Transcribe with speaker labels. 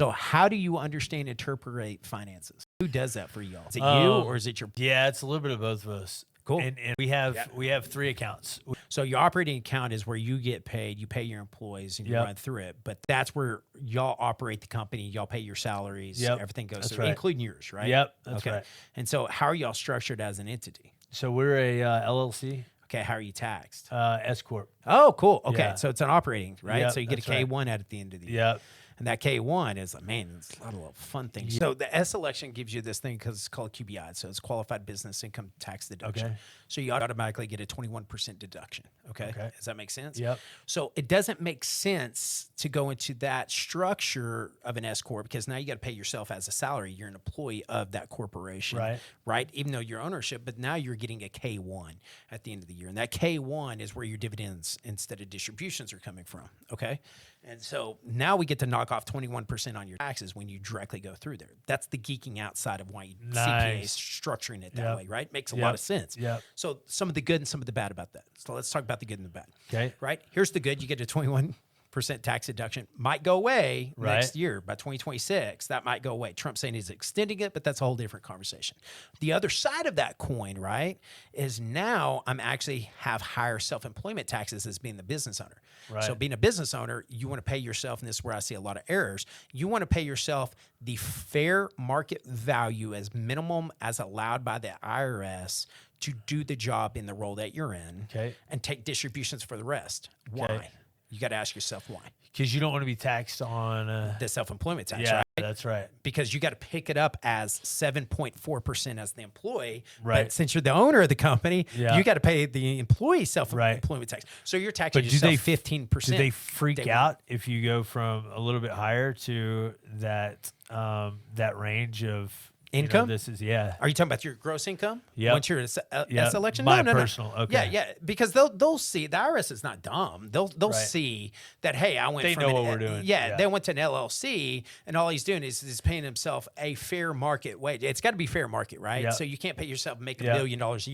Speaker 1: So how do you understand and interpret finances? Who does that for y'all? Is it you or is it your?
Speaker 2: Yeah, it's a little bit of both of us.
Speaker 1: Cool.
Speaker 2: And we have 3 accounts.
Speaker 1: So your operating account is where you get paid, you pay your employees, and you
Speaker 2: Yep.
Speaker 1: run through it. But that's where y'all operate the company, y'all pay your salaries,
Speaker 2: Yep.
Speaker 1: everything goes
Speaker 2: That's
Speaker 1: through,
Speaker 2: right.
Speaker 1: including yours, right?
Speaker 2: Yep, that's right.
Speaker 1: And so how are y'all structured as an entity?
Speaker 2: So we're a LLC,
Speaker 1: Okay, how are you taxed?
Speaker 2: S corp.
Speaker 1: Oh, cool. Okay,
Speaker 2: Yeah.
Speaker 1: so it's an operating, right?
Speaker 2: Yep,
Speaker 1: So you get a
Speaker 2: that's right.
Speaker 1: K1 at the end of the year.
Speaker 2: Yep.
Speaker 1: And that K1 is like, man, it's a lot of little fun things. So the S election gives you this thing because it's called QBI. So it's qualified business income tax deduction.
Speaker 2: Okay.
Speaker 1: So you automatically get a 21% deduction. Okay.
Speaker 2: Okay.
Speaker 1: Does that make sense?
Speaker 2: Yep.
Speaker 1: So it doesn't make sense to go into that structure of an S corp because now you got to pay yourself as a salary. You're an employee of that corporation.
Speaker 2: Right.
Speaker 1: Right. Even though you're ownership, but now you're getting a K1 at the end of the year. And that K1 is where your dividends instead of distributions are coming from. Okay. And so now we get to knock off 21% on your taxes when you directly go through there. That's the geeking outside of why you CPA is structuring it that
Speaker 2: Yep.
Speaker 1: way, right? Makes a
Speaker 2: Yep.
Speaker 1: lot of sense.
Speaker 2: Yep.
Speaker 1: So some of the good and some of the bad about that. So let's talk about the good and the bad.
Speaker 2: Okay.
Speaker 1: Right? Here's the good. You get a 21% tax deduction. Might go away
Speaker 2: Right.
Speaker 1: next year by 2026. That might go away. Trump's saying he's extending it, but that's a whole different conversation. The other side of that coin, right, is now I'm actually have higher self-employment taxes as being the business owner.
Speaker 2: Right.
Speaker 1: So being a business owner, you want to pay yourself, and this is where I see a lot of errors, you want to pay yourself the fair market value as minimum as allowed by the IRS to do the job in the role that you're in
Speaker 2: Okay.
Speaker 1: and take distributions for the rest. Why? You got to ask yourself why.
Speaker 2: Because you don't want to be taxed on.
Speaker 1: The self-employment tax,
Speaker 2: Yeah,
Speaker 1: right?
Speaker 2: that's right.
Speaker 1: Because you got to pick it up as 7.4% as the employee.
Speaker 2: Right.
Speaker 1: But since you're the owner of the company,
Speaker 2: Yeah.
Speaker 1: you got to pay the employee self-employment tax. So you're taxing
Speaker 2: But
Speaker 1: yourself 15%.
Speaker 2: Do they freak out if you go from a little bit higher to that that range of
Speaker 1: Income?
Speaker 2: this is Are
Speaker 1: Are you talking about your gross income?
Speaker 2: Yep.
Speaker 1: Once you're at S
Speaker 2: Yep.
Speaker 1: election?
Speaker 2: My
Speaker 1: No.
Speaker 2: personal, okay.
Speaker 1: Yeah. Because they'll see, the IRS is not dumb. They'll
Speaker 2: Right.
Speaker 1: see that, hey, I went
Speaker 2: They
Speaker 1: from
Speaker 2: know
Speaker 1: an-
Speaker 2: what we're doing.
Speaker 1: Yeah,
Speaker 2: Yeah.
Speaker 1: they went to an LLC, and all he's doing is paying himself a fair market wage. It's got to be fair market, right?
Speaker 2: Yep.
Speaker 1: So you can't pay yourself make $1
Speaker 2: Yep.
Speaker 1: million a